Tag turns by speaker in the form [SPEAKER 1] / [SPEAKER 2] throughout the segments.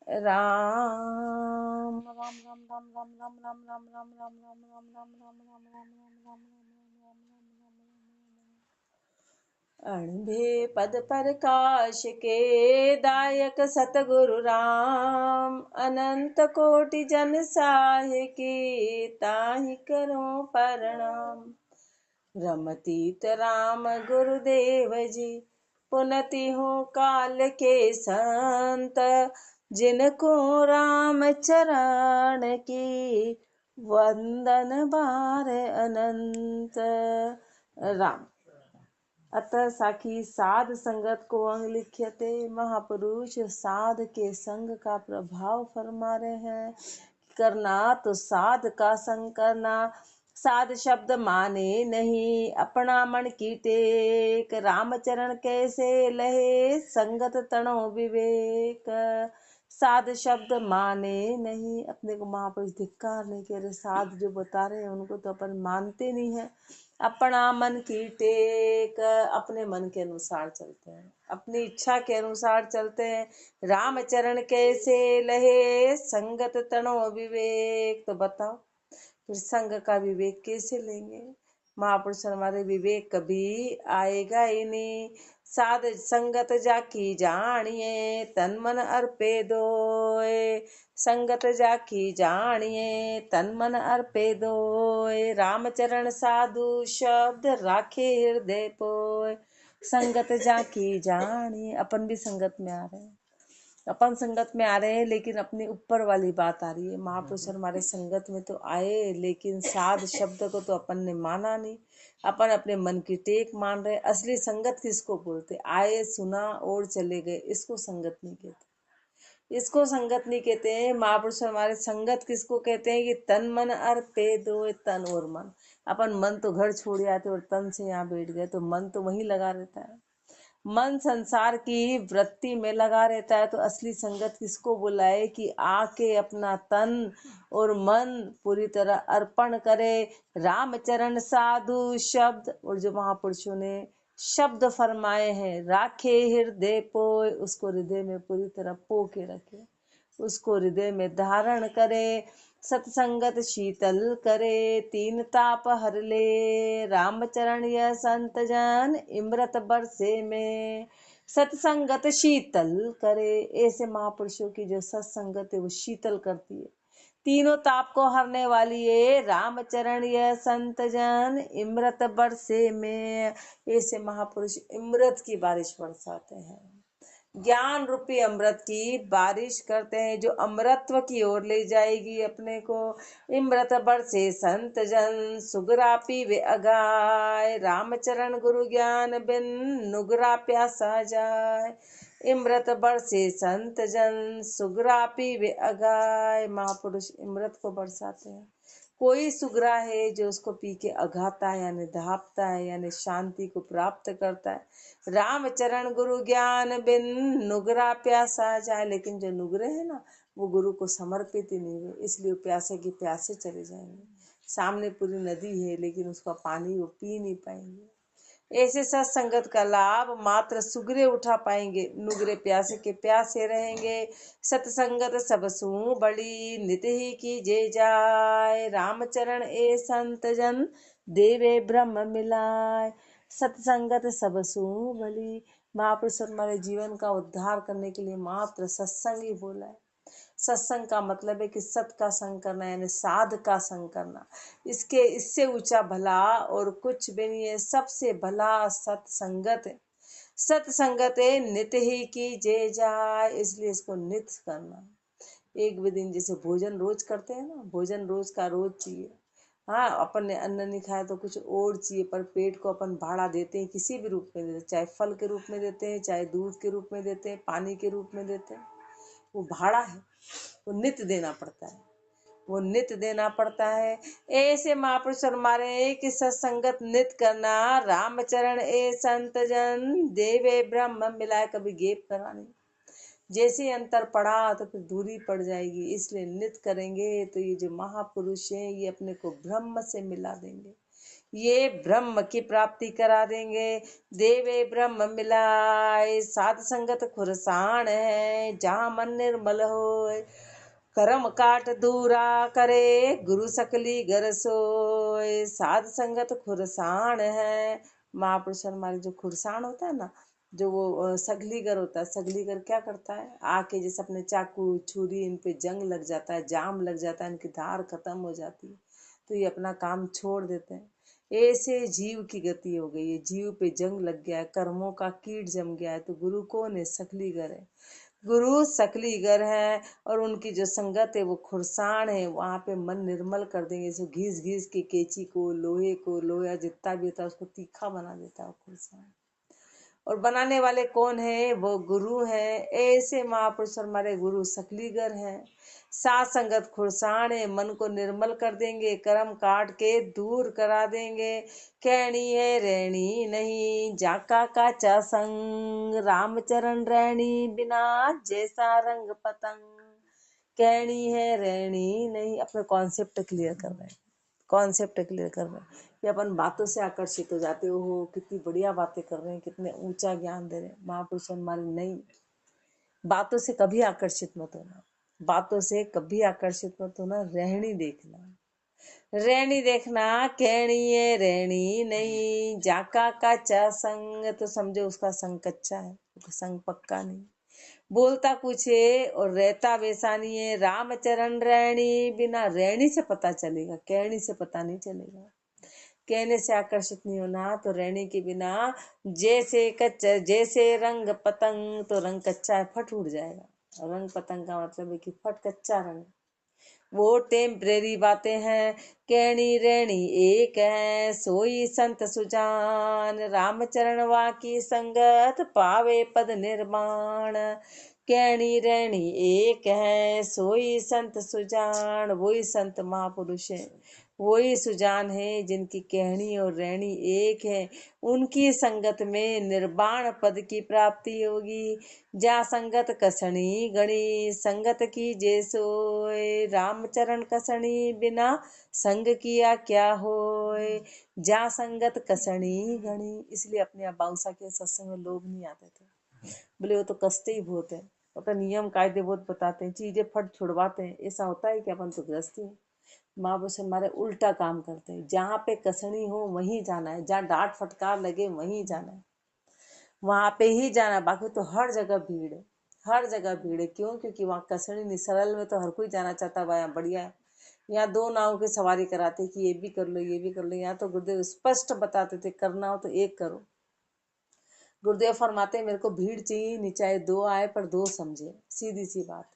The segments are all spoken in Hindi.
[SPEAKER 1] राम राम राम राम राम राम राम राम राम राम राम राम राम राम राम राम राम राम राम अणभे पद प्रकाश के दायक सतगुरु राम, अनंत कोटि जन साहे की ताहि करो प्रणाम। रमतीत राम गुरुदेव जी, पुनति हो काल के संत, जिनको राम चरण की वंदन बार अनंत। राम अतः साखी साध संगत को अंग लिख्यते। महापुरुष साध के संग का प्रभाव फरमा रहे हैं। करना तो साध का संग करना, साध शब्द माने नहीं अपना मन की टेक। रामचरण कैसे लहे संगत तणो विवेक, साध शब्द माने नहीं। अपने को महापुरुष धिक्कार नहीं कह रहे, साध जो बता रहे हैं उनको तो अपन मानते नहीं है। अपना मन की टेक, अपने मन के अनुसार चलते हैं, अपनी इच्छा के अनुसार चलते हैं। रामचरण कैसे लहे संगत तणो विवेक, तो बताओ फिर संग का विवेक कैसे लेंगे। महापुरुष हमारे विवेक कभी आएगा ही नहीं। साध संगत जाकी जानिए तन मन अर्पे दोए, संगत जाकी जानिए तन मन अर्पे दोए। रामचरण साधु शब्द राखे हृदय पोए, संगत जाकी जानिए। अपन भी संगत में आ रहे हैं, अपन संगत में आ रहे हैं, लेकिन अपने ऊपर वाली बात आ रही है। महापुरुष हमारे संगत में तो आए, लेकिन साध शब्द को तो अपन ने माना नहीं। अपन अपने मन की टेक मान रहे। असली संगत किसको बोलते? आए, सुना और चले गए, इसको संगत नहीं कहते। इसको संगत नहीं कहते हैं। महापुरुष हमारे संगत किसको कहते हैं कि तन मन अर्पे दो, तन और मन। अपन मन तो घर छोड़ आते और तन से यहाँ बैठ गए, तो मन तो वहीं लगा रहता है। मन संसार की वृत्ति में लगा रहता है। तो असली संगत किसको बुलाए कि आके अपना तन और मन पूरी तरह अर्पण करे। रामचरण साधु शब्द, और जो महापुरुषों ने शब्द फरमाए हैं, राखे हृदय पोए, उसको हृदय में पूरी तरह पो के रखे, उसको हृदय में धारण करे। सत्संगत शीतल करे तीन ताप हर ले, रामचरण यह संत जन इमृत बरसे में। सत्संगत शीतल करे, ऐसे महापुरुषों की जो सत्संगत है वो शीतल करती है, तीनों ताप को हरने वाली है। रामचरण यह संत जन इमृत बरसे में, ऐसे महापुरुष इमृत की बारिश बरसाते हैं, ज्ञान रूपी अमृत की बारिश करते हैं, जो अमृतत्व की ओर ले जाएगी अपने को। इमृत बरसे संत जन सुगरा पीवे अगाय, रामचरण गुरु ज्ञान बिन नुगरा प्यासा जाए। इमृत बरसे संत जन सुगरा पीवे अगाय, महापुरुष इमृत को बरसाते हैं। कोई सुगरा है जो उसको पी के अघाता है, यानी धापता है, यानी शांति को प्राप्त करता है। रामचरण गुरु ज्ञान बिन नुगरा प्यासा जाए, लेकिन जो नुगरे है ना, वो गुरु को समर्पित ही नहीं हुए, इसलिए प्यासे की प्यासे चले जाएंगे। सामने पूरी नदी है, लेकिन उसका पानी वो पी नहीं पाएंगे। ऐसे सत्संगत का लाभ मात्र सुगरे उठा पाएंगे, नुगरे प्यासे के प्यासे रहेंगे। सत्संगत सब सू बड़ी नित ही की जे जाय, रामचरण ए संत जन देवे ब्रह्म मिलाय। सत्संगत सब सू बड़ी, महापुरुष हमारे जीवन का उद्धार करने के लिए मात्र सत्संग ही बोला है। सत्संग का मतलब है कि सत का संग करना, यानी साध का संग करना। इससे ऊंचा भला और कुछ भी नहीं है। सबसे भला सत्संगत है। सत्संगत है नित ही की जे जाय, इसलिए इसको नित करना। एक भी दिन जैसे भोजन रोज करते हैं ना, भोजन रोज का रोज चाहिए। हाँ, अपन ने अन्न नहीं खाया तो कुछ और चाहिए, पर पेट को अपन भाड़ा देते हैं, किसी भी रूप में देते हैं, चाहे फल के रूप में देते हैं, चाहे दूध के रूप में देते हैं, पानी के रूप में देते हैं। वो भाड़ा है, वो नित्य देना पड़ता है, वो नित्य देना पड़ता है। ऐसे महापुरुष हमारे कि सत्संगत नित्य करना। रामचरण ए संत जन देवे ब्रह्म मिलाए, कभी गेप करा नहीं। जैसे अंतर पड़ा तो फिर दूरी पड़ जाएगी, इसलिए नित्य करेंगे तो ये जो महापुरुष हैं ये अपने को ब्रह्म से मिला देंगे। ये ब्रह्म की प्राप्ति करा देंगे। देवे ब्रह्म मिलाए, साध संगत खुरसाण है, जहाँ मन निर्मल होए, करम काट दूरा करे, गुरु सकली घर सोए, साध संगत खुरसाण है। महापुरुष हमारे जो खुरसाण होता है ना, जो वो सगलीगर होता है, सगलीगर क्या करता है, आके जैसे अपने चाकू छुरी इन पे जंग लग जाता है, जाम लग जाता है, इनकी धार खत्म हो जाती है, तो ये अपना काम छोड़ देते हैं। ऐसे जीव की गति हो गई है, जीव पे जंग लग गया है, कर्मों का कीट जम गया है, तो गुरु कौन है, सकलीगर है। गुरु सकलीगर है, और उनकी जो संगत है वो खुरसाण है, वहां पे मन निर्मल कर देंगे। जो घिस घिस के केची को, लोहे को, लोहा जितना भी होता है उसको तीखा बना देता है खुरसाण। और बनाने वाले कौन है, वो गुरु है। ऐसे महापुरुष हमारे गुरु सकलीगर हैं। सात संगत खुरसाण है, मन को निर्मल कर देंगे, कर्म काट के दूर करा देंगे। कहनी है रहनी नहीं, जाका काचा संग, रामचरण रहनी बिना, जैसा रंग पतंग। कहनी है रहनी नहीं, अपने कॉन्सेप्ट क्लियर कर रहे हैं, कॉन्सेप्ट क्लियर कर रहे हैं कि अपन बातों से आकर्षित हो जाते हो, कितनी बढ़िया बातें कर रहे हैं, कितने ऊंचा ज्ञान दे रहे हैं। महापुरुष हमारे नहीं, बातों से कभी आकर्षित मत होना, बातों से कभी आकर्षित मत होना, रहनी देखना, रहनी देखना। कहनी है रहनी नहीं, जाका काचा संग, तो समझो उसका संग कच्चा है, उसका संग पक्का नहीं। बोलता कुछ है और रहता वैसा नहीं है। रामचरण रहनी बिना, रहनी से पता चलेगा, कहनी से पता नहीं चलेगा। कहने से आकर्षित नहीं होना, तो रहने के बिना, जैसे कच्चा, जैसे रंग पतंग, तो रंग कच्चा है, फट उड़ जाएगा। रंग पतंग का मतलब है कि फट कच्चा रंग, वो टेम्परेरी बातें हैं। कहनी रहनी एक है, सोई संत सुजान, रामचरण वाकी संगत, पावे पद निर्माण। कहनी रहनी एक है, सोई संत सुजान, वही संत महापुरुष है, वही सुजान है जिनकी कहनी और रहनी एक है। उनकी संगत में निर्वाण पद की प्राप्ति होगी। जा संगत कसणी गणी, संगत की जे सोए, रामचरण कसणी बिना, संग किया क्या होए। जा संगत कसणी गणी, इसलिए अपने बाउसा के सत्संग में लोग नहीं आते थे, बोले वो तो कसते ही बहुत है, वो तो नियम कायदे बहुत बताते हैं, चीजें फट छुड़वाते हैं। ऐसा होता है कि अपन तो गृहस्थी है। माँ बस हमारे उल्टा काम करते हैं, जहाँ पे कसनी हो वहीं जाना है, जहाँ डांट फटकार लगे वहीं जाना है, वहां पे ही जाना। बाकी तो हर जगह भीड़ है, हर जगह भीड़ है। क्यों? क्योंकि वहाँ कसनी नहीं, सरल में तो हर कोई जाना चाहता है, यहाँ बढ़िया है, यहाँ दो नाव की सवारी कराते कि ये भी कर लो, ये भी कर लो। यहाँ तो गुरुदेव स्पष्ट बताते थे, करना हो तो एक करो। गुरुदेव फरमाते मेरे को भीड़ चाहिए नहीं, चाहे दो आए पर दो समझे, सीधी सी बात।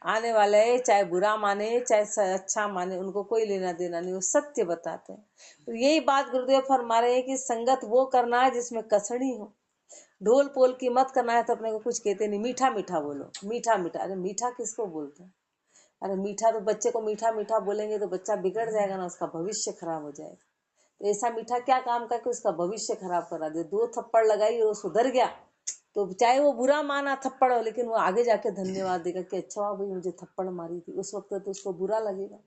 [SPEAKER 1] आने वाले चाहे बुरा माने चाहे अच्छा माने, उनको कोई लेना देना नहीं, वो सत्य बताते हैं। तो यही बात गुरुदेव फरमा रहे हैं कि संगत वो करना है जिसमें कसनी हो, ढोल पोल की मत करना है। तो अपने को कुछ कहते नहीं, मीठा मीठा बोलो, मीठा मीठा। अरे मीठा किसको बोलते हैं? अरे मीठा तो बच्चे को मीठा मीठा बोलेंगे तो बच्चा बिगड़ जाएगा ना, उसका भविष्य खराब हो जाएगा। तो ऐसा मीठा क्या काम करके उसका भविष्य खराब करा दे। दो थप्पड़ लगाई और सुधर गया, तो चाहे वो बुरा माना थप्पड़ हो, लेकिन वो आगे जाके धन्यवाद देगा कि अच्छा हुआ भाई मुझे थप्पड़ मारी थी। उस वक्त तो उसको बुरा लगेगा,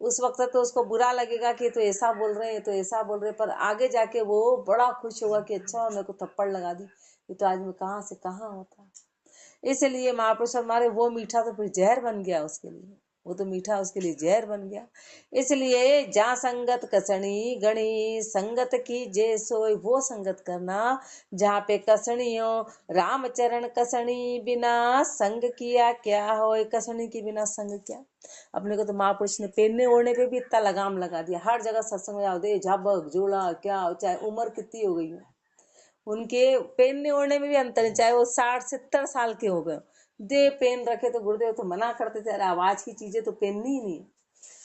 [SPEAKER 1] उस वक्त तो उसको बुरा लगेगा कि तो ऐसा बोल रहे हैं, तो ऐसा बोल रहे हैं, पर आगे जाके वो बड़ा खुश होगा कि अच्छा हुआ मेरे को थप्पड़ लगा दी, ये तो आज मैं कहाँ से कहाँ होता। इसलिए महापुरुष हमारे, वो मीठा तो फिर जहर बन गया उसके लिए, वो तो मीठा उसके लिए जहर बन गया। इसलिए जा संगत कसणी गणी, संगत की जे सोई, वो संगत करना जहाँ पे कसणी हो। रामचरण कसणी बिना, संग किया क्या हो। कसणी के बिना संग क्या। अपने को तो महापुरुष ने पहनने ओढ़ने पे भी इतना लगाम लगा दिया, हर जगह सत्संग में दे झाबक जोड़ा क्या, चाहे उम्र कितनी हो गई हो, उनके पहनने ओढ़ने में भी अंतर है, चाहे वो 60-70 साल के हो गए, दे पेन रखे। तो गुरुदेव तो मना करते थे, अरे आवाज की चीजें तो पहननी ही नहीं,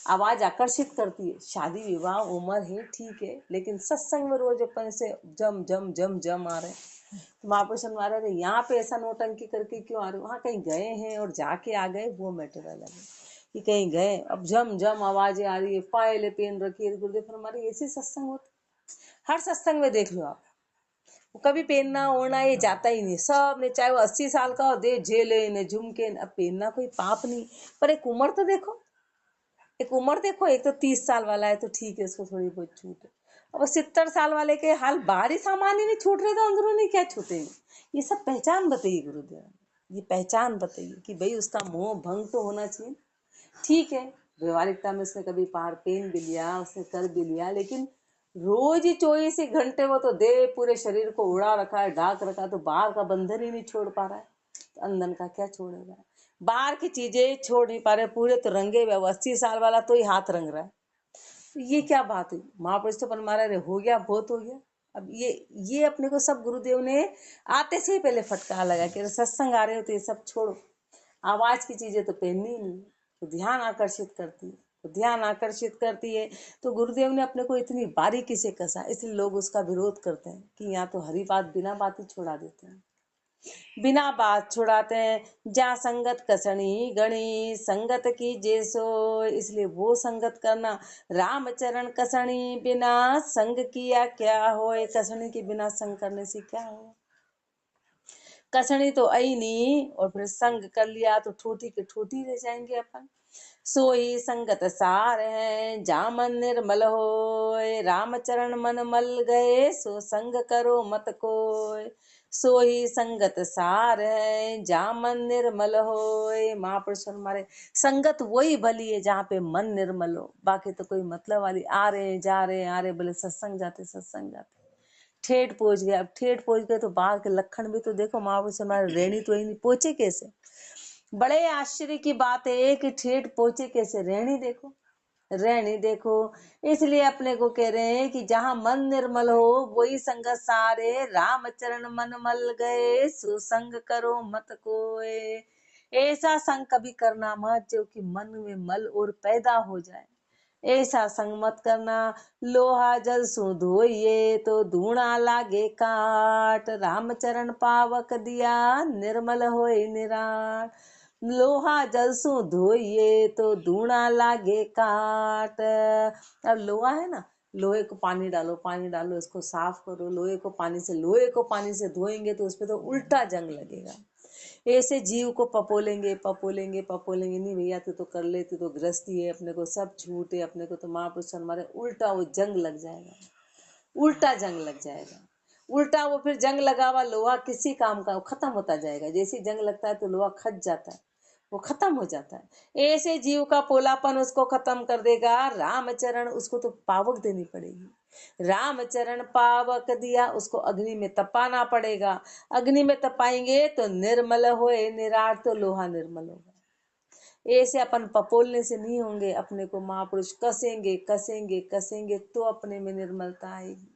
[SPEAKER 1] आवाज आकर्षित करती है। शादी विवाह उम्र है ठीक है, लेकिन सत्संग में रोज अपन से जम जम जम जम आ रहे। तो महापुरुष आ रहे, यहाँ पे ऐसा नोटंकी करके क्यों आ रहे हो? वहाँ कहीं गए हैं और जाके आ गए, वो मैटर अलग है कि कहीं गए अब जम जम आवाजें आ रही है, पायले पेन रखी है। गुरुदेव हमारे ऐसे सत्संग होते, हर सत्संग में देख लो आप, कभी पहनना ओढ़ना ये जाता ही नहीं। सब ने, चाहे वो 80 साल का हो, दे झेले ने झुमके। अब पहनना कोई पाप नहीं, पर एक उम्र तो देखो, एक उम्र देखो, एक तो 30 साल वाला है तो ठीक है, उसको थोड़ी बहुत छूट है। अब 70 साल वाले के हाल बाहरी सामान ही नहीं छूट रहे तो अंदरूनी क्या छूटेंगे? ये सब पहचान बताइए गुरुदेव, ये पहचान बताइए कि भाई उसका मोह भंग तो होना चाहिए। ठीक है, व्यवहारिकता में उसने कभी पार पेन भी लिया, उसने कर भी लिया, लेकिन रोज ही 24 घंटे वो तो दे पूरे शरीर को उड़ा रखा है, ढाक रखा है, तो बाहर का बंधन ही नहीं छोड़ पा रहा है, तो अंदर का क्या छोड़ेगा? बाहर की चीजें छोड़ नहीं पा रहे, पूरे तो रंगे हुए। 80 साल वाला तो ही हाथ रंग रहा है, तो ये क्या बात हुई? महापुरुष तो परमारा रे, हो गया, बहुत हो गया। अब ये अपने को सब गुरुदेव ने आते से ही पहले फटकार लगा कि सत्संग आ रहे हो तो ये सब छोड़ो, आवाज की चीजें तो पहननी ही नहीं, तो ध्यान आकर्षित करती है, तो ध्यान आकर्षित करती है। तो गुरुदेव ने अपने को इतनी बारीकी से कसा, इसलिए लोग उसका विरोध करते हैं कि यहाँ तो हरी बात बिना बात ही छोड़ा देते हैं, बिना बात छुड़ाते हैं। जा संगत कसणी गणी संगत की जैसो, इसलिए वो संगत करना। राम चरण कसणी बिना संग किया क्या होए, कसणी के बिना संग करने से क्या हो? कसणी तो आई नहीं, और फिर संग कर लिया तो ठोठी के ठोठी रह जाएंगे अपन। सोई संगत सार है जामन निर्मल होय, राम चरण मन मल गए सो संग करो मत कोय। सोई संगत सार है जामन निर्मल होय, महापुरुष हमारे संगत वही भली है जहाँ पे मन निर्मल हो, बाकी तो कोई मतलब वाली आ रहे जा रहे आ रहे, बोले सत्संग जाते सत्संग जाते, ठेठ पहुंच गए। अब ठेठ पहुंच गए तो बाहर के लक्षण भी तो देखो, महापुरुष हमारे रेणी तो ही नहीं पहुंचे कैसे? बड़े आश्चर्य की बात है कि ठेठ पहुंचे कैसे, रहनी देखो, रहनी देखो। इसलिए अपने को कह रहे हैं कि जहां मन निर्मल हो वही संगत सारे, राम चरण मन मल गए सुसंग करो मत कोय। ऐसा संग कभी करना मत जो कि मन में मल और पैदा हो जाए, ऐसा संग मत करना। लोहा जल सु धोइए तो धूणा लागे काट, राम चरण पावक दिया निर्मल होए निराट। लोहा जल सु धोइए तो धूणा लागे काट। अब लोहा है ना, लोहे को पानी डालो, पानी डालो, इसको साफ करो, लोहे को पानी से धोएंगे तो उसपे तो उल्टा जंग लगेगा। ऐसे जीव को पपोलेंगे पपोलेंगे पपोलेंगे, नहीं भैया तू तो कर ले, तू तो गृहस्थी है, अपने को सब छूट है, अपने को तो महापुरुष हमारे, उल्टा वो जंग लग जाएगा, उल्टा जंग लग जाएगा। उल्टा वो फिर जंग लगा हुआ लोहा किसी काम का, खत्म होता जाएगा। जैसे जंग लगता है तो लोहा खच जाता है, वो खत्म हो जाता है। ऐसे जीव का पोलापन उसको खत्म कर देगा रामचरण, उसको तो पावक देनी पड़ेगी। रामचरण पावक दिया, उसको अग्नि में तपाना पड़ेगा, अग्नि में तपाएंगे तो निर्मल होए निराट, तो लोहा निर्मल होगा। ऐसे अपन पपोलने से नहीं होंगे, अपने को महापुरुष कसेंगे कसेंगे कसेंगे तो अपने में निर्मलता आएगी,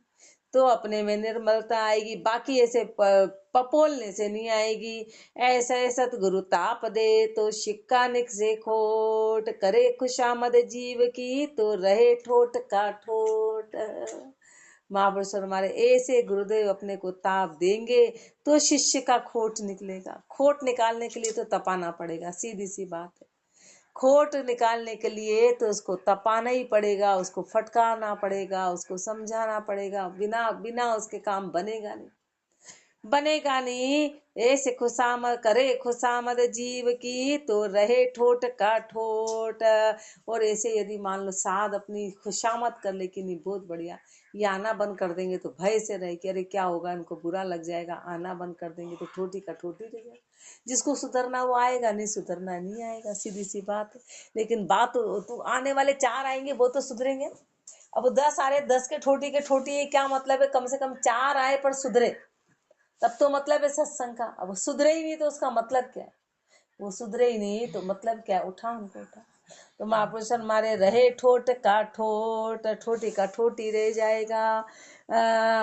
[SPEAKER 1] तो अपने में निर्मलता आएगी, बाकी ऐसे पपोलने से नहीं आएगी। ऐसे सतगुरु ताप दे तो शिक्का निकसे खोट, करे खुशामद जीव की तो रहे ठोट का ठोट। महापुरुष हमारे ऐसे गुरुदेव अपने को ताप देंगे तो शिष्य का खोट निकलेगा। खोट निकालने के लिए तो तपाना पड़ेगा, सीधी सी बात है। खोट निकालने के लिए तो उसको तपाना ही पड़ेगा, उसको फटकारना पड़ेगा, उसको समझाना पड़ेगा, बिना बिना उसके काम बनेगा नहीं, बनेगा नहीं। ऐसे खुशामद करे खुशामद जीव की तो रहे ठोट का ठोट। और ऐसे यदि मान लो साध अपनी खुशामद कर ले कि नहीं बहुत बढ़िया, ये आना बंद कर देंगे तो भय से रहे कि अरे क्या होगा, इनको बुरा लग जाएगा, आना बंद कर देंगे तो ठोटी का ठोटी रह जाएगा। जिसको सुधरना वो आएगा, नहीं सुधरना नहीं आएगा, सीधी सी बात है। लेकिन बात तो आने वाले 4 आएंगे वो तो सुधरेंगे। अब 10 आ रहे, 10 के ठोटी क्या मतलब है? कम से कम 4 आए पर सुधरे, तब तो मतलब है सत्संग का। अब वो सुधरे ही नहीं तो उसका मतलब क्या है? वो सुधरे ही नहीं तो मतलब क्या? उठा उनको, उठा। तो महापुरुष हमारे रहे ठोट का ठोट, ठोटी का ठोटी रह जाएगा।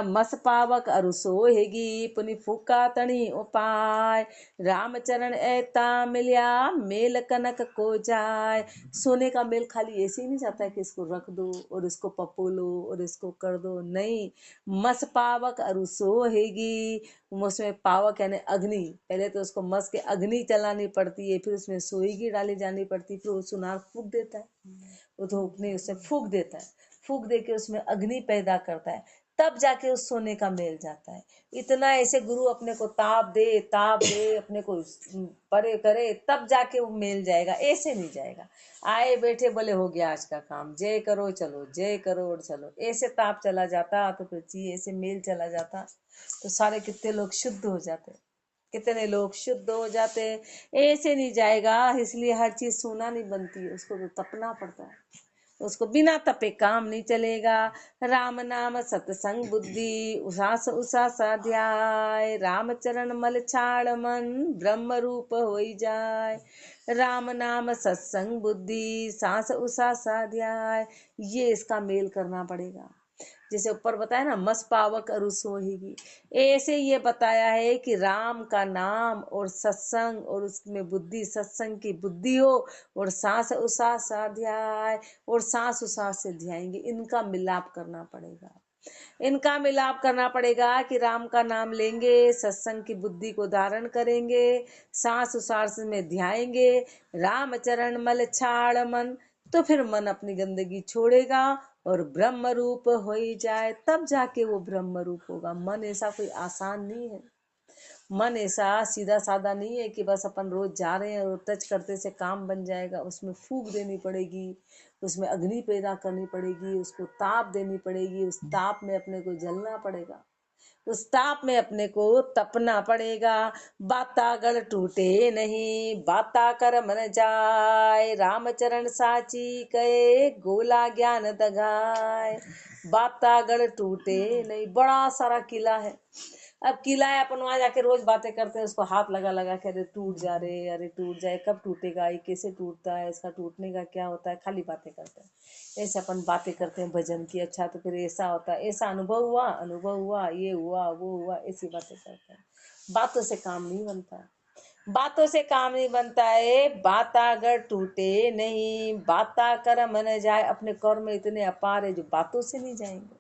[SPEAKER 1] मस पावक अरु सोहेगी पुनि फूका तणी उपाय, रामचरण ऐता मिलिया मेल कनक को जाय। सोने का मेल खाली ऐसे ही नहीं जाता है कि इसको रख दो और इसको पपोलो और इसको कर दो, नहीं। मस पावक अरु सोहेगी, उसमें पावक यानी अग्नि, पहले तो उसको मस के अग्नि चलानी पड़ती है, फिर उसमें सोईगी डाली जानी पड़ती है, फिर वो सुनार फूक देता है, वो धूप नहीं उससे फूक देता है, फूक दे के उसमें अग्नि पैदा करता है, तब जाके उस सोने का मेल जाता है। इतना ऐसे गुरु अपने को ताप दे अपने को परे करे, तब जाके वो मेल जाएगा, ऐसे नहीं जाएगा। आए बैठे बोले हो गया आज का काम, जय करो चलो, जय करो और चलो, ऐसे ताप चला जाता तो फिर चाहिए ऐसे मेल चला जाता तो सारे कितने लोग शुद्ध हो जाते, कितने लोग शुद्ध हो जाते। ऐसे नहीं जाएगा, इसलिए हर चीज सोना नहीं बनती है, उसको तो तपना पड़ता है, उसको बिना तपे काम नहीं चलेगा। राम नाम सत्संग बुद्धि उसास उसास अध्याय, राम चरण मल छाड़ मन ब्रह्म रूप होई जाय। राम नाम सत्संग बुद्धि सांस उसास अध्याय, ये इसका मेल करना पड़ेगा। जैसे ऊपर बताया ना, मस पावक अरु सोहिगी, ऐसे ये बताया है कि राम का नाम और सत्संग और उसमें बुद्धि, सत्संग की बुद्धि हो और सांस उसास अध्याय और सांस उसास से ध्याएंगे, इनका मिलाप करना पड़ेगा। इनका मिलाप करना पड़ेगा कि राम का नाम लेंगे, सत्संग की बुद्धि को धारण करेंगे, सांस उसास में ध्याएंगे, राम चरण मल छाड़ मन, तो फिर मन अपनी गंदगी छोड़ेगा और ब्रह्म रूप हो ही जाए, तब जाके वो ब्रह्म रूप होगा। मन ऐसा कोई आसान नहीं है, मन ऐसा सीधा साधा नहीं है कि बस अपन रोज जा रहे हैं और टच करते से काम बन जाएगा। उसमें फूंक देनी पड़ेगी, उसमें अग्नि पैदा करनी पड़ेगी, उसको ताप देनी पड़ेगी, उस ताप में अपने को जलना पड़ेगा, उस ताप में अपने को तपना पड़ेगा। बाता गल टूटे नहीं, बाता कर मन जाए, रामचरण साची कहे गोला ज्ञान दगाए। बाता गल टूटे नहीं, बड़ा सारा किला है, अब किला है, अपन वहां जाके रोज बातें करते हैं, उसको हाथ लगा लगा के अरे टूट जा रे, अरे टूट जाए, कब टूटेगा, ये कैसे टूटता है, इसका टूटने का क्या होता है, खाली बातें करते हैं। ऐसे अपन बातें करते हैं भजन की, अच्छा तो फिर ऐसा होता है, ऐसा अनुभव हुआ, ये हुआ वो हुआ, ऐसी बातें करते हैं। बातों से काम नहीं बनता, बातों से काम नहीं बनता है। बाता अगर टूटे नहीं, बाता कर मन जाए, अपने कर्म इतने अपार है जो बातों से नहीं जाएंगे,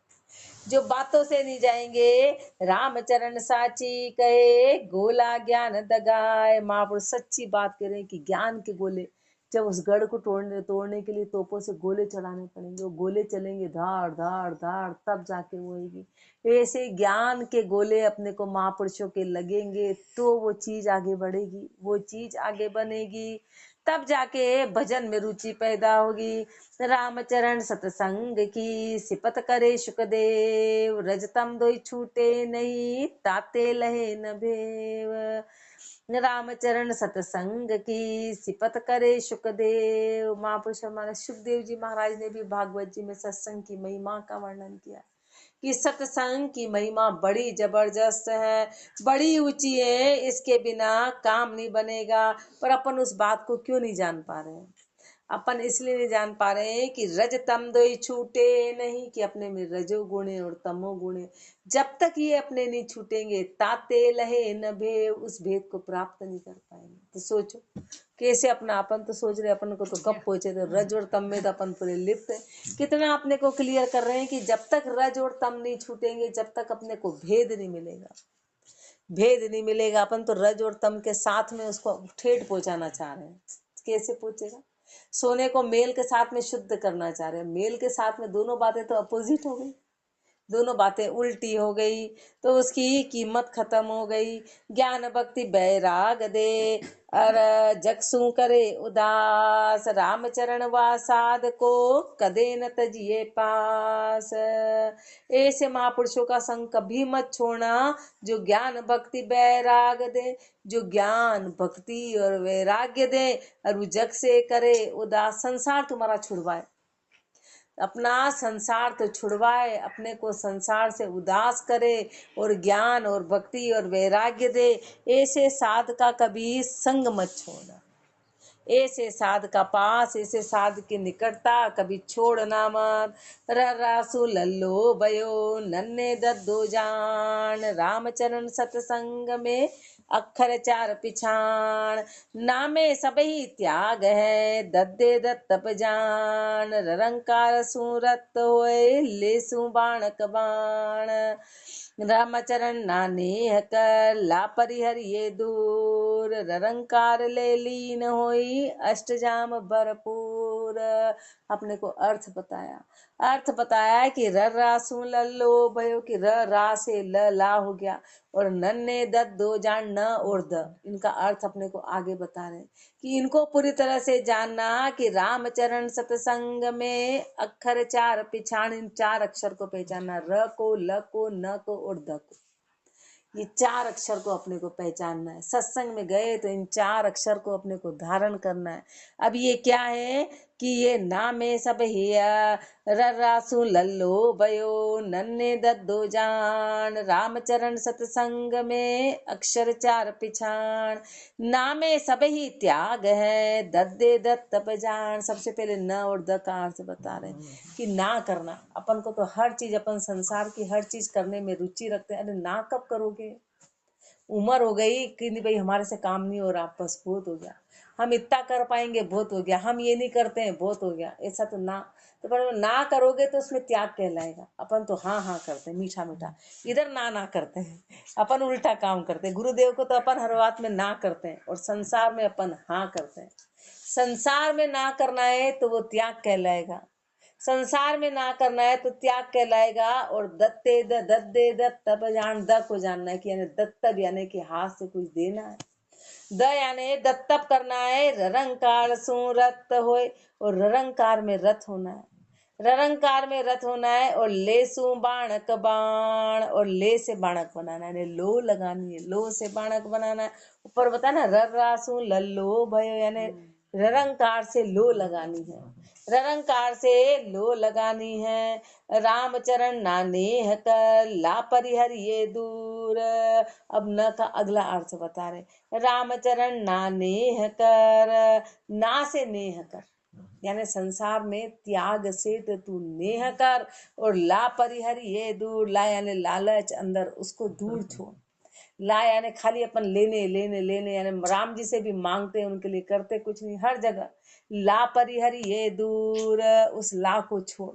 [SPEAKER 1] जो बातों से नहीं जाएंगे। रामचरण साची कहे गोला ज्ञान दगाए, महापुरुष सच्ची बात कह रहे हैं कि ज्ञान के गोले, जब उस गढ़ को तोड़ने के लिए तोपों से गोले चलाने पड़ेंगे, वो गोले चलेंगे धाड़ धाड़ धाड़, तब जाके वो होगी। ऐसे ज्ञान के गोले अपने को महापुरुषों के लगेंगे तो वो चीज आगे बढ़ेगी, वो चीज आगे बनेगी, तब जाके भजन में रुचि पैदा होगी। रामचरण सतसंग की सिपत करे सुखदेव, रजतम दोई छूटे नहीं, ताते लहे न भेव। रामचरण सतसंग की सिपत करे सुखदेव, महापुरुष हमारे सुखदेव जी महाराज ने भी भागवत जी में सत्संग की महिमा का वर्णन किया कि सत्संग की महिमा बड़ी जबरदस्त है, बड़ी ऊंची है, इसके बिना काम नहीं बनेगा। पर अपन उस बात को क्यों नहीं जान पा रहे हैं? अपन इसलिए नहीं जान पा रहे हैं कि रज तम दो छूटे नहीं, कि अपने में रजो गुणे और तमो गुणे, जब तक ये अपने नहीं छूटेंगे ताते लहे न भेद, उस भेद को प्राप्त नहीं कर पाएंगे। तो सोचो कैसे अपना, अपन तो सोच रहे अपन को तो कब पहुंचे, तो रज और तम में तो अपन पूरे लिप्त है। कितना अपने को क्लियर कर रहे हैं कि जब तक रज और तम नहीं छूटेंगे, जब तक अपने को भेद नहीं मिलेगा, भेद नहीं मिलेगा। अपन तो रज और तम के साथ में उसको ठेठ पहुंचाना चाह रहे हैं, कैसे पहुंचेगा? सोने को मेल के साथ में शुद्ध करना चाह रहे हैं, मेल के साथ में दोनों बातें तो अपोजिट हो गई, दोनों बातें उल्टी हो गई, तो उसकी कीमत खत्म हो गई। ज्ञान भक्ति बैराग दे अर जगसू करे उदास, रामचरण वासाद को कदे न तजिए पास। ऐसे महापुरुषों का संग कभी मत छोड़ना, जो ज्ञान भक्ति बैराग दे, जो ज्ञान भक्ति और वैराग्य दे और वो जग से करे उदास, संसार तुम्हारा छुड़वाए, अपना संसार तो छुड़वाए, अपने को संसार से उदास करे और ज्ञान और भक्ति और वैराग्य दे। ऐसे साध का कभी संग मत छोड़ना, ऐसे साध का पास, ऐसे साध की निकटता कभी छोड़ना मत। रासु लल्लो भयो नन्हे दद्दो जान, रामचरण सतसंग में अक्षर चार पिछाण, नामे सबही त्याग है दद्दे दत्तप जान, ररंकार सूरत होए ले सु बाणक बाण। रामचरण नाने कर ला परिहरिये दूर, ररंकार ले लीन होई अष्टजाम भरपूर। दूर। अपने को अर्थ बताया कि र रा सु लल्लो भयो, कि र रा से ल ला हो गया, और नन्ने दद दो जान न और द, इनका अर्थ अपने को आगे बता रहे कि इनको पूरी तरह से जानना कि रामचरण सत्संग में अक्षर 4 पिछाड़, इन 4 अक्षर को पहचानना, र को, ल को, न को और द को। ये 4 अक्षर को अपने को पहचानना है। सत्संग में गए तो इन 4 अक्षर को अपने को धारण करना है। अब ये क्या है कि ये ना में सब हिया, रर्रासु लल्लो भयो, नन्ने दद्दो जान, रामचरण सत्संग में अक्षर 4 पिछाण, ना में सब ही त्याग है, दद्दे दत्त तप जान। सबसे पहले न और द का अर्थ बता रहे कि ना करना। अपन को तो हर चीज, अपन संसार की हर चीज करने में रुचि रखते हैं। अरे ना कब करोगे, उम्र हो गई कि नहीं भाई हमारे से काम नहीं हो रहा, बस बहुत हो गया, हम इतना कर पाएंगे बहुत हो गया, हम ये नहीं करते हैं बहुत हो गया, ऐसा तो ना। तो पर ना करोगे तो उसमें त्याग कहलाएगा। अपन तो हाँ हाँ करते हैं, मीठा मीठा, इधर ना करते हैं, अपन उल्टा काम करते हैं। गुरुदेव को तो अपन हर बात में ना करते हैं, और संसार में अपन हाँ करते हैं। संसार में ना करना है तो वो त्याग कहलाएगा, संसार में ना करना है तो त्याग कहलाएगा। और दत्ते दद्दे दत्त तब जान, द को जानना है कि यानी दत्तब यानी कि हाथ से कुछ देना है, द यानी दत्तब करना है। ररंकार सु रत होए, और ररंकार में रथ होना है, ररंकार में रथ होना है। और ले सु बाणक बाण, और ले से बाणक बनाना है, लो लगानी है, लो से बाणक बनाना है। ऊपर बता ना रर्रासु लल्लो भयो, यानी ररंकार से लो लगानी है, ररंकार से लो लगानी है। रामचरण नाने कर ला परिहर ये दूर। अब न का अगला अर्थ बता रहे, रामचरण नाने कर, ना से नेह कर, यानी संसार में त्याग से तो तू नेह कर। और ला परिहर ये दूर, ला यानी लालच, अंदर उसको दूर छोड़। ला यानी खाली अपन लेने लेने लेने, यानी राम जी से भी मांगते हैं, उनके लिए करते कुछ नहीं, हर जगह ला परिहरी ये दूर। उस ला को छोड़,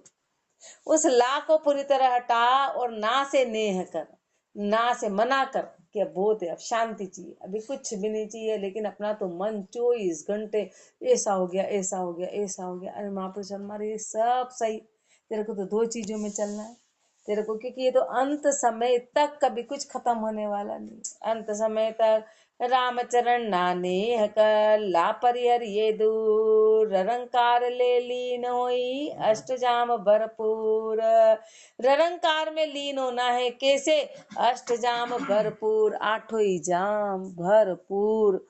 [SPEAKER 1] उस ला को पूरी तरह हटा, और ना से नेह कर, ना से मना कर कि अब बहुत है, अब शांति चाहिए, अभी कुछ भी नहीं चाहिए। लेकिन अपना तो मन 24 घंटे ऐसा हो गया, ऐसा हो गया, ऐसा हो गया। अरे महापुरुष हमारे ये सब सही, तेरे को तो 2 चीजों में चलना है तेरे को, क्योंकि ये तो अंत समय तक कभी कुछ खत्म होने वाला नहीं। अंत समय तक रामचरण नाने कर ला परिहर ये दूर। ररंकार ले लीन होई अष्टजाम भरपूर, ररंकार में लीन होना है कैसे, अष्टजाम भरपूर, 8 ही जाम भरपूर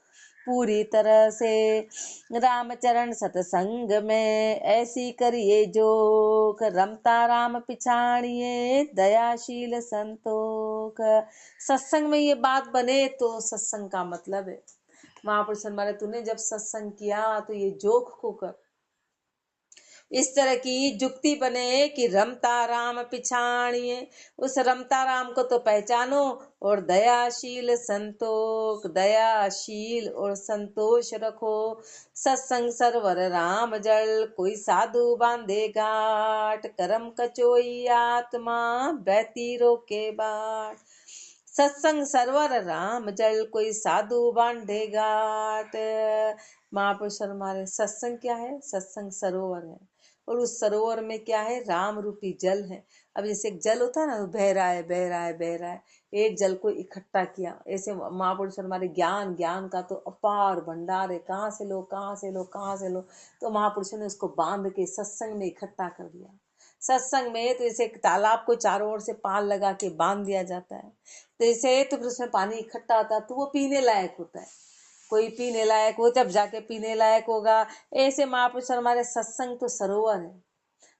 [SPEAKER 1] पूरी तरह से। रामचरण सत्संग में ऐसी करिए जोक, रमता राम पिछाड़िए दयाशील संतोख। सत्संग में ये बात बने तो सत्संग का मतलब है, महापुरुष हमारे तूने जब सत्संग किया तो ये जोक को कर, इस तरह की जुक्ति बने कि रमता राम पिछाड़िए, उस रमता राम को तो पहचानो। और दयाशील संतोष, दयाशील और संतोष रखो। सत्संग सरवर राम जल, कोई साधु बांधे घाट, करम कचोई आत्मा बहती रोके बाट। सत्संग सरवर राम जल, कोई साधु बांधे घाट। महापुरुष हमारे सत्संग क्या है, सत्संग सरोवर है, और उस सरोवर में क्या है, राम रूपी जल है। अब जैसे एक जल होता है ना, बह रहा है बह रहा है बह रहा है, एक जल को इकट्ठा किया। ऐसे महापुरुष हमारे ज्ञान, ज्ञान का तो अपार भंडार है, कहाँ से लो कहाँ से लो कहाँ से लो। तो महापुरुषों ने उसको बांध के सत्संग में इकट्ठा कर दिया। सत्संग में तो जैसे एक तालाब को चारों ओर से पाल लगा के बांध दिया जाता है, तो जैसे तो फिर उसमें पानी इकट्ठा होता है तो वो पीने लायक होता है। कोई पीने लायक हो जब जाके पीने लायक होगा। ऐसे महापुरुष हमारे सत्संग तो सरोवर है,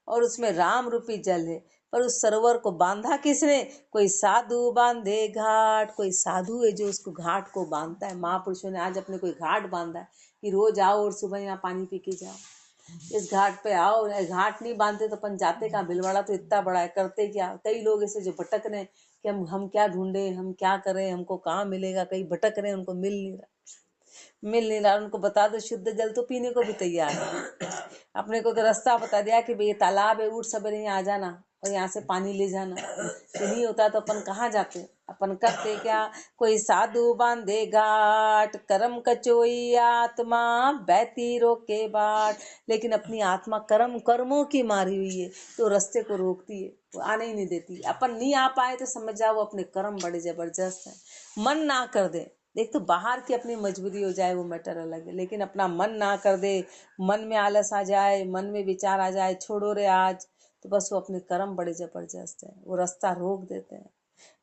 [SPEAKER 1] और उसमें राम रूपी जल है। पर उस सरोवर को बांधा किसने, कोई साधु बांधे घाट, कोई साधु है जो उसको घाट को बांधता है। महापुरुषों ने आज अपने कोई घाट बांधा है कि रोज आओ और सुबह यहाँ पानी पी के जाओ, इस घाट पे आओ। घाट नहीं बांधते तो अपन जाते कहाँ, भिलवाड़ा तो इतना बड़ा है, करते क्या। कई लोग ऐसे जो भटक रहे हैं कि हम क्या ढूंढे, हम क्या करें, हमको कहाँ मिलेगा। कई भटक रहे हैं, उनको मिल नहीं रहा। उनको बता दो शुद्ध जल तो पीने को भी तैयार है। अपने को तो रास्ता बता दिया कि भाई तालाब है, उठ सवेरे यहाँ आ जाना और यहाँ से पानी ले जाना। तो नहीं होता तो अपन कहाँ जाते। अपन करते क्या, कोई साधु बांधे घाट, कर्म कचोई आत्मा बैती रोके बाट। लेकिन अपनी आत्मा कर्मों की मारी हुई है, तो रास्ते को रोकती है, वो आने ही नहीं देती। अपन नहीं आ पाए तो समझ जाओ अपने कर्म बड़े जबरदस्त है। मन ना कर दे, एक तो बाहर की अपनी मजबूरी हो जाए वो मैटर अलग है, लेकिन अपना मन ना कर दे, मन में आलस आ जाए, मन में विचार आ जाए, छोड़ो रे आज, तो बस वो अपने कर्म बड़े जबरदस्त है, वो रास्ता रोक देते हैं,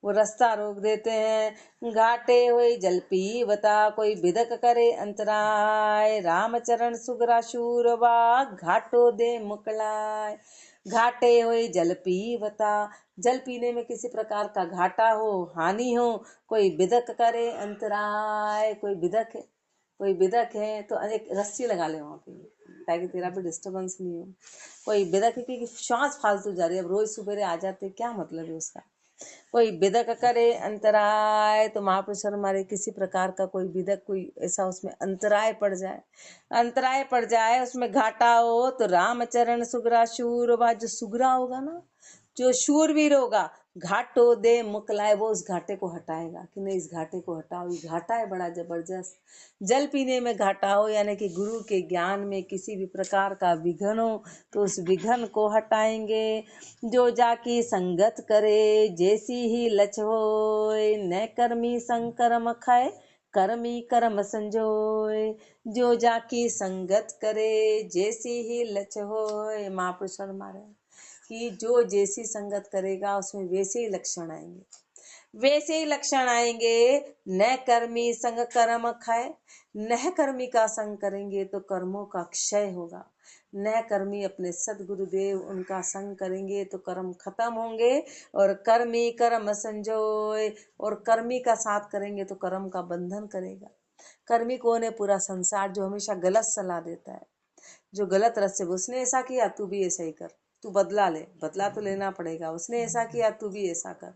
[SPEAKER 1] वो रास्ता रोक देते हैं। घाटे हुए जल पीवता, कोई बिदक करे अंतराय, रामचरण सुगरा शूरवा, घाटो दे मुकलाय। घाटे हुए जल पीवता, जल पीने में किसी प्रकार का घाटा हो, हानि हो, कोई बिदक करे अंतराय, कोई बिदक है तो एक रस्सी लगा ले वहाँ पे, ताकि तेरा भी डिस्टर्बेंस नहीं हो। कोई बिदक है कि श्वास फालतू जा रही है, अब रोज सुबह आ जाते, क्या मतलब है उसका। कोई बिदक करे अंतराय, तो महापुरुष हमारे किसी प्रकार का कोई बिदक, कोई ऐसा उसमें अंतराय पड़ जाए, अंतराय पड़ जाए, उसमें घाटा हो, तो रामचरण सुगरा शूरवा, जो सुगरा होगा ना, जो शूरवीर होगा, घाटो दे मुकलाए, वो उस घाटे को हटाएगा कि नहीं इस घाटे को हटाओ, ये घाटा है बड़ा जबरदस्त। जल पीने में घाटा हो, यानी कि गुरु के ज्ञान में किसी भी प्रकार का विघन हो, तो उस विघन को हटाएंगे। जो जाकी संगत करे, जैसी ही लच होय, न कर्मी संकर्म खाए, कर्मी कर्म संजोय। जो जाकी संगत करे, जैसी ही लच होय, महापुरुष हमारे कि जो जैसी संगत करेगा उसमें वैसे ही लक्षण आएंगे, वैसे ही लक्षण आएंगे। न कर्मी संग कर्म खाए, न कर्मी का संग करेंगे तो कर्मों का क्षय होगा। न कर्मी अपने सदगुरुदेव उनका संग करेंगे तो कर्म खत्म होंगे, और कर्मी कर्म संजोय, और कर्मी का साथ करेंगे तो कर्म का बंधन करेगा। कर्मी कौन है? पूरा संसार, जो हमेशा गलत सलाह देता है, जो गलत रास्ते, उसने ऐसा किया तू भी ऐसा ही कर, तू बदला ले, बदला तो लेना पड़ेगा, उसने ऐसा किया तू भी ऐसा कर,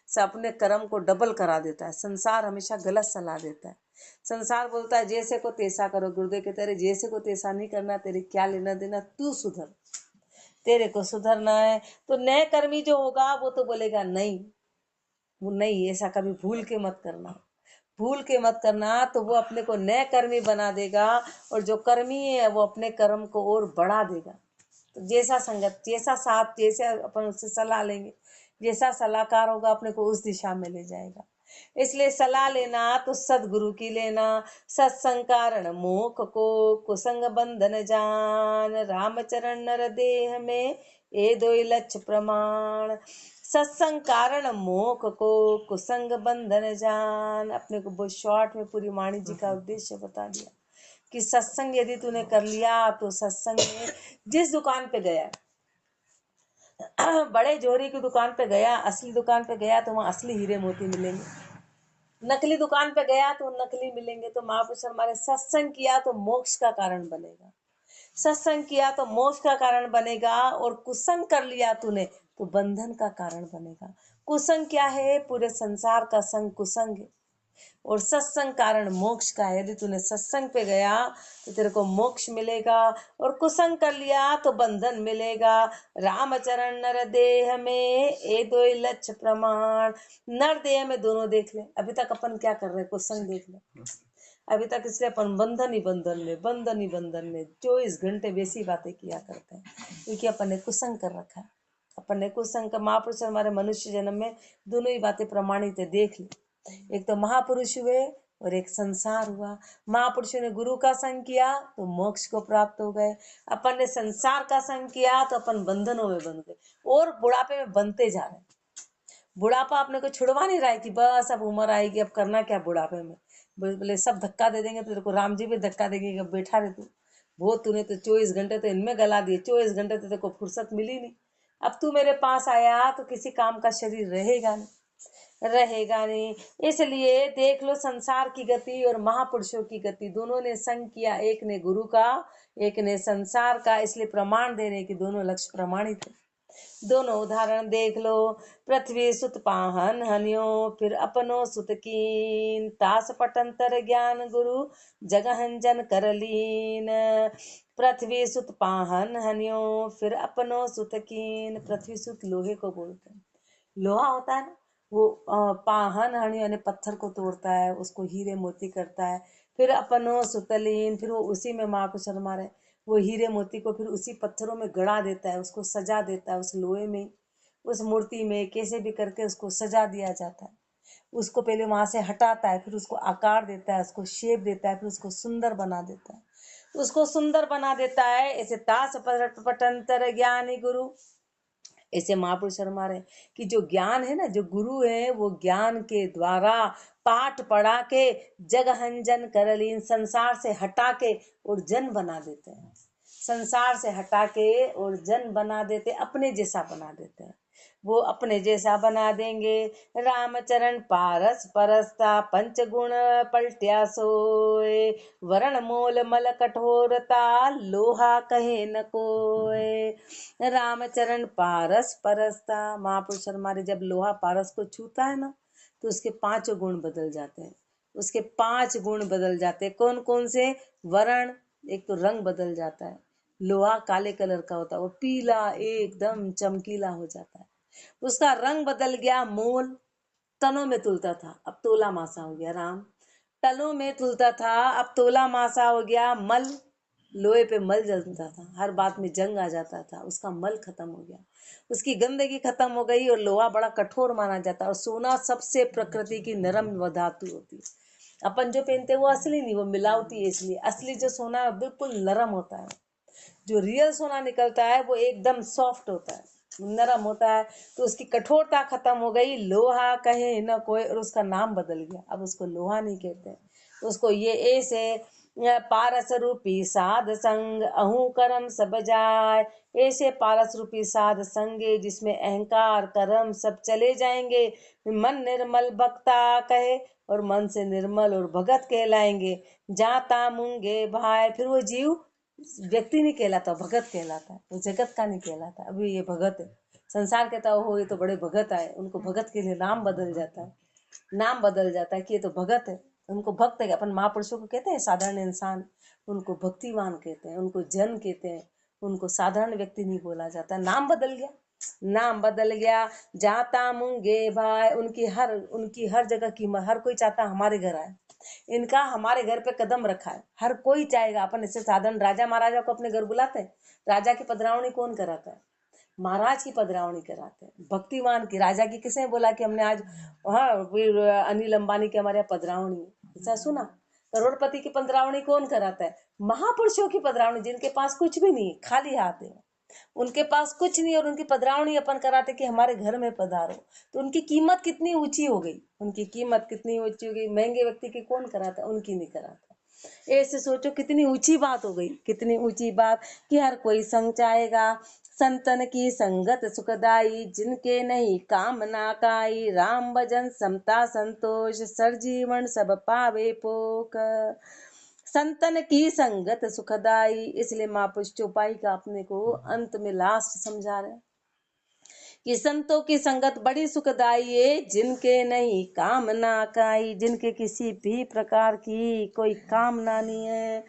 [SPEAKER 1] सब अपने कर्म को डबल करा देता है। संसार हमेशा गलत सलाह देता है, संसार बोलता है जैसे को तैसा करो, गुरुदेव के तेरे जैसे को तैसा नहीं करना, तेरे क्या लेना देना, तू सुधर, तेरे को सुधरना है। तो नए कर्मी जो होगा वो तो बोलेगा नहीं, वो नहीं, ऐसा कभी भूल के मत करना, भूल के मत करना, तो वो अपने को नए कर्मी बना देगा, और जो कर्मी है वो अपने कर्म को और बढ़ा देगा। तो जैसा संगत, जैसा साथ, जैसे अपन उससे सलाह लेंगे, जैसा सलाहकार होगा अपने को उस दिशा में ले जाएगा। इसलिए सलाह लेना तो सदगुरु की लेना। सत्संग कारण मोख को, कुसंग बंधन जान, रामचरण नर देह में ए दो लक्ष्य प्रमाण। सत्संग कारण मोख को, कुसंग बंधन जान। अपने को बहुत शॉर्ट में पूरी वाणी जी का उद्देश्य बता दिया कि सत्संग यदि तूने कर लिया, तो सत्संग में जिस दुकान पे गया, बड़े जोहरी की दुकान पे गया, असली दुकान पे गया तो वहाँ असली हीरे मोती मिलेंगे, नकली दुकान पे गया तो नकली मिलेंगे। तो महापुरुष हमारे सत्संग किया तो मोक्ष का कारण बनेगा, सत्संग किया तो मोक्ष का कारण बनेगा, और कुसंग कर लिया तूने तो बंधन का कारण बनेगा। कुसंग क्या है? पूरे संसार का संग कुसंग है, और सत्संग कारण मोक्ष का है। यदि तूने सत्संग पे गया तो तेरे को मोक्ष मिलेगा, और कुसंग कर लिया तो बंधन मिलेगा। रामचरण नर देह में ए दो लक्ष्य प्रमाण। नर देह में दोनों देख ले, अभी तक अपन क्या कर रहे हैं? कुसंग देख ले अभी तक, इसलिए अपन बंधन ही बंधन में, बंधन ही बंधन में 24 घंटे वैसी बातें किया करते हैं, क्योंकि अपन ने कुसंग कर रखा है। अपन ने कुसंग का, महापुरुष हमारे मनुष्य जन्म में दोनों ही बातें प्रमाणित है, देख ली। एक तो महापुरुष हुए और एक संसार हुआ। महापुरुषों ने गुरु का संग किया तो मोक्ष को प्राप्त हो गए, अपन ने संसार का संग किया तो अपन बंधनों में बंध गए, और बुढ़ापे में बनते जा रहे। बुढ़ापा अपने को छुड़वा नहीं रहा है कि बस अब उम्र आएगी, अब करना क्या बुढ़ापे में। बोले सब धक्का दे देंगे तो तेरे को राम जी भी धक्का देंगे कि बैठा रहे तू, वो तूने तो 24 घंटे तो इनमें गला दिए, 24 घंटे तो तेरे को फुर्सत मिली नहीं। अब तू मेरे पास आया तो किसी काम का शरीर रहेगा नहीं, रहेगा नहीं। इसलिए देख लो, संसार की गति और महापुरुषों की गति, दोनों ने संग किया, एक ने गुरु का, एक ने संसार का, इसलिए प्रमाण देने की दोनों लक्ष्य प्रमाणित है। दोनों उदाहरण देख लो। पृथ्वी सुत पाहन हनियो, फिर अपनो सुत कीन, तास पटंतर ज्ञान गुरु जगहन जन कर लीन। पृथ्वी सुत पाहन हनियो, फिर अपनो सुत कीन। पृथ्वी सुत लोहे को बोलते हैं, लोहा होता है ना, वो पाहन हणी यानी पत्थर को तोड़ता है, उसको हीरे मोती करता है, फिर अपनो सुतलीन, फिर वो उसी में माँ को शर्मा रहे, वो हीरे मोती को फिर उसी पत्थरों में गड़ा देता है, उसको सजा देता है, उस लोहे में, उस मूर्ति में कैसे भी करके उसको सजा दिया जाता है। उसको पहले वहां से हटाता है, फिर उसको आकार देता है, उसको शेप देता है, फिर उसको सुंदर बना देता है, उसको सुंदर बना देता है। ऐसे तास पटंतर ज्ञानी गुरु, ऐसे महापुरुष शर्मा रहे कि जो ज्ञान है ना, जो गुरु है, वो ज्ञान के द्वारा पाठ पढ़ा के जग हंजन कर लीन, संसार से हटा के और जन बना देते हैं, संसार से हटा के और जन बना देते, अपने जैसा बना देते हैं, वो अपने जैसा बना देंगे। रामचरण पारस परस्ता पंचगुण पलट्या सोए, वरण मोल मल कठोरता लोहा कहे न कोय। रामचरण पारस परस्ता, महापुरुष हमारे जब लोहा पारस को छूता है ना, तो उसके 5 गुण बदल जाते हैं, उसके 5 गुण बदल जाते हैं। कौन कौन से? वर्ण, एक तो रंग बदल जाता है, लोहा काले कलर का होता है, वो पीला एकदम चमकीला हो जाता है। उसका रंग बदल गया। मोल, तनों में तुलता था, अब तोला मासा हो गया। राम, तनों में तुलता था, अब तोला मासा हो गया। मल, लोहे पे मल जलता था, हर बात में जंग आ जाता था, उसका मल खत्म हो गया, उसकी गंदगी खत्म हो गई। और लोहा बड़ा कठोर माना जाता है, और सोना सबसे प्रकृति की नरम व धातु होती है। अपन जो पहनते हैं वो असली नहीं, वो मिलावटी है, इसलिए असली जो सोना है बिल्कुल नरम होता है, जो रियल सोना निकलता है वो एकदम सॉफ्ट होता है, नरम होता है। तो उसकी कठोरता खत्म हो गई, लोहा कहे न कोई, और उसका नाम बदल गया, अब उसको लोहा नहीं कहते, उसको ये ऐसे पारस रूपी साध संग अहू कर्म सब जाए। ऐसे पारस रूपी साध संगे जिसमें अहंकार कर्म सब चले जाएंगे। मन निर्मल भक्ता कहे, और मन से निर्मल और भगत कहलाएंगे। जाता मुंगे भाई, फिर वो जीव व्यक्ति नहीं कहलाता, भगत कहलाता है, वो जगत का नहीं कहलाता। अभी ये भगत है, संसार कहता हो ये तो बड़े भगत आए, उनको भगत के लिए नाम बदल जाता है, नाम बदल जाता है कि ये तो भगत है, उनको भक्त है। अपन महापुरुषों को कहते हैं साधारण इंसान, उनको भक्तिवान कहते हैं, उनको जन कहते हैं, उनको साधारण व्यक्ति नहीं बोला जाता, नाम बदल गया, नाम बदल गया। जाता मुंगे भाई, उनकी हर जगह की, हर कोई चाहता हमारे घर आए, इनका हमारे घर पे कदम रखा है, हर कोई चाहेगा। अपन इससे साधारण राजा महाराजा को अपने घर बुलाते हैं, राजा की पधरावनी कौन कराता है? महाराज की पधरावनी कराते हैं, भक्तिमान की। राजा की किसने बोला कि हमने आज, हाँ, अनिल अंबानी के हमारे यहाँ पधरावनी, ऐसा सुना? करोड़पति की पधरावनी कौन कराता है? महापुरुषों की पधरावनी, जिनके पास कुछ भी नहीं, खाली हाथ है, उनके पास कुछ नहीं, और उनकी पधरावनी अपन कराते कि हमारे घर में पधारो। तो उनकी कीमत कितनी ऊंची हो गई, उनकी कीमत कितनी ऊंची हो गई। महंगे व्यक्ति की कौन कराता, उनकी नहीं कराता। ऐसे सोचो कितनी ऊंची बात हो गई, कितनी ऊंची बात कि हर कोई संग चाहेगा। संतन की संगत सुखदाई, जिनके नहीं कामना काई। राम भजन समता संतोष, सरजीवन सब पावे पोक। संतन की संगत सुखदाई, इसलिए महापुरुष चौपाई का अपने को अंत में लास्ट समझा रहे कि संतों की संगत बड़ी सुखदाई है, जिनके नहीं कामना काई, जिनके किसी भी प्रकार की कोई कामना नहीं है।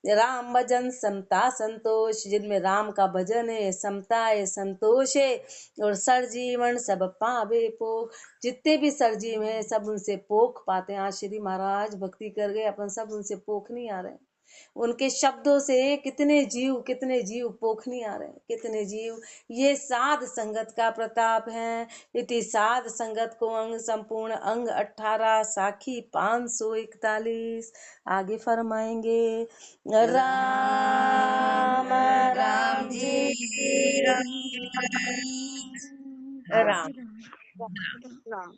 [SPEAKER 1] राम भजन समता संतोष, जिनमें राम का भजन है, समता है, संतोष है। और सरजीवन सब पावे पोख, जितने भी सरजीव हैं सब उनसे पोख पाते हैं। आज श्री महाराज भक्ति कर गए, अपन सब उनसे पोख नहीं आ रहे, उनके शब्दों से कितने जीव पोखनी आ रहे हैं, कितने जीव। ये साध संगत का प्रताप है। इति साध संगत को अंग संपूर्ण अंग 18 साखी 541। आगे फरमाएंगे। राम राम जी राम राम।
[SPEAKER 2] राम राम।